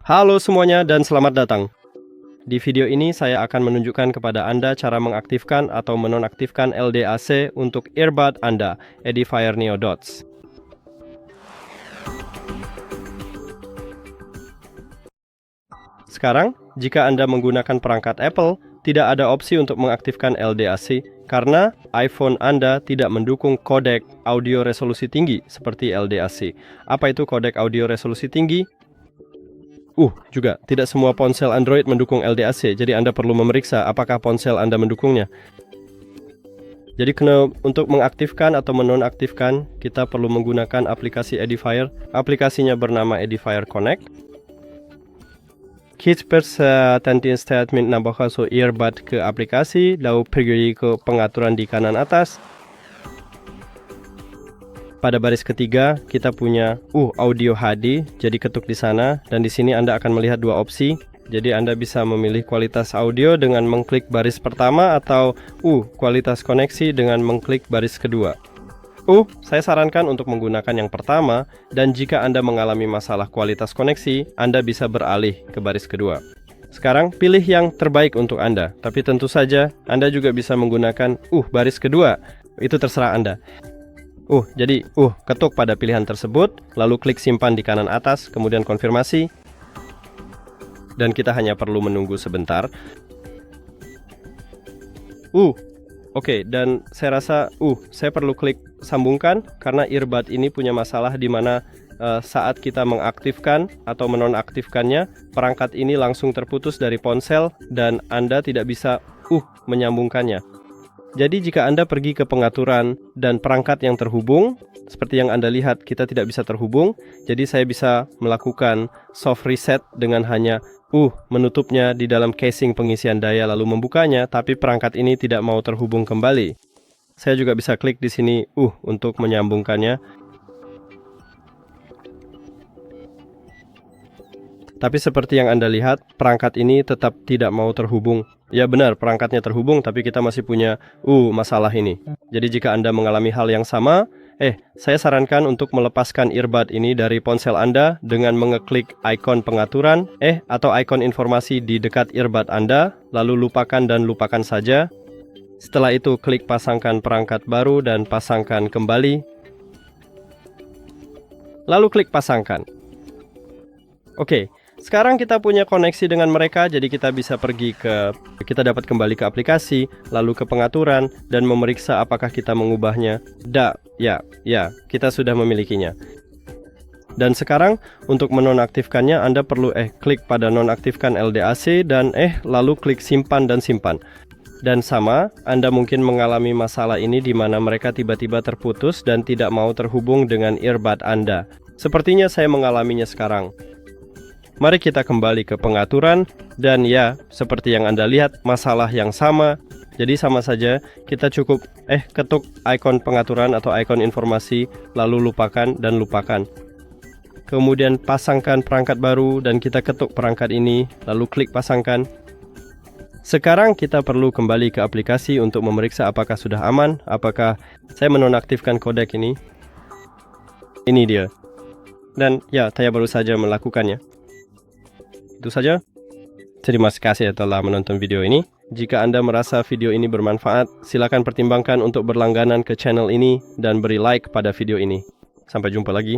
Halo semuanya dan selamat datang. Di video ini saya akan menunjukkan kepada Anda cara mengaktifkan atau menonaktifkan LDAC untuk earbud Anda, Edifier Neo Dots. Sekarang, jika Anda menggunakan perangkat Apple, tidak ada opsi untuk mengaktifkan LDAC karena iPhone Anda tidak mendukung kodek audio resolusi tinggi seperti LDAC. Apa itu kodek audio resolusi tinggi? Juga tidak semua ponsel Android mendukung LDAC, jadi Anda perlu memeriksa apakah ponsel Anda mendukungnya. Jadi untuk mengaktifkan atau menonaktifkan, kita perlu menggunakan aplikasi Edifier. Aplikasinya bernama Edifier Connect. Kita nanti statement nambahkan earbud ke aplikasi, lalu pergi ke pengaturan di kanan atas. Pada baris ketiga, kita punya audio HD, jadi ketuk di sana, dan di sini Anda akan melihat dua opsi. Jadi Anda bisa memilih kualitas audio dengan mengklik baris pertama atau kualitas koneksi dengan mengklik baris kedua. Saya sarankan untuk menggunakan yang pertama, dan jika Anda mengalami masalah kualitas koneksi, Anda bisa beralih ke baris kedua. Sekarang pilih yang terbaik untuk Anda, tapi tentu saja Anda juga bisa menggunakan baris kedua. Itu terserah Anda. Jadi ketuk pada pilihan tersebut, lalu klik simpan di kanan atas, kemudian konfirmasi. Dan kita hanya perlu menunggu sebentar. Oke, dan saya rasa saya perlu klik sambungkan karena earbud ini punya masalah di mana saat kita mengaktifkan atau menonaktifkannya, perangkat ini langsung terputus dari ponsel dan Anda tidak bisa menyambungkannya. Jadi jika Anda pergi ke pengaturan dan perangkat yang terhubung, seperti yang Anda lihat kita tidak bisa terhubung, jadi saya bisa melakukan soft reset dengan hanya menutupnya di dalam casing pengisian daya lalu membukanya, tapi perangkat ini tidak mau terhubung kembali. Saya juga bisa klik di sini untuk menyambungkannya. Tapi seperti yang Anda lihat, perangkat ini tetap tidak mau terhubung. Ya benar, perangkatnya terhubung, tapi kita masih punya masalah ini. Jadi jika Anda mengalami hal yang sama, saya sarankan untuk melepaskan earbud ini dari ponsel Anda dengan mengeklik ikon pengaturan, atau ikon informasi di dekat earbud Anda, lalu lupakan dan lupakan saja. Setelah itu klik pasangkan perangkat baru dan pasangkan kembali. Lalu klik pasangkan. Oke. Sekarang kita punya koneksi dengan mereka, jadi kita dapat kembali ke aplikasi, lalu ke pengaturan, dan memeriksa apakah kita mengubahnya. Kita sudah memilikinya. Dan sekarang, untuk menonaktifkannya, Anda perlu klik pada nonaktifkan LDAC, dan lalu klik simpan dan simpan. Dan sama, Anda mungkin mengalami masalah ini di mana mereka tiba-tiba terputus dan tidak mau terhubung dengan earbud Anda. Sepertinya saya mengalaminya sekarang. Mari kita kembali ke pengaturan, dan seperti yang Anda lihat, masalah yang sama. Jadi sama saja, kita cukup ketuk ikon pengaturan atau ikon informasi, lalu lupakan dan lupakan. Kemudian pasangkan perangkat baru, dan kita ketuk perangkat ini, lalu klik pasangkan. Sekarang kita perlu kembali ke aplikasi untuk memeriksa apakah sudah aman, apakah saya menonaktifkan kodek ini. Ini dia. Dan saya baru saja melakukannya. Itu saja. Terima kasih telah menonton video ini. Jika Anda merasa video ini bermanfaat, silakan pertimbangkan untuk berlangganan ke channel ini dan beri like pada video ini. Sampai jumpa lagi.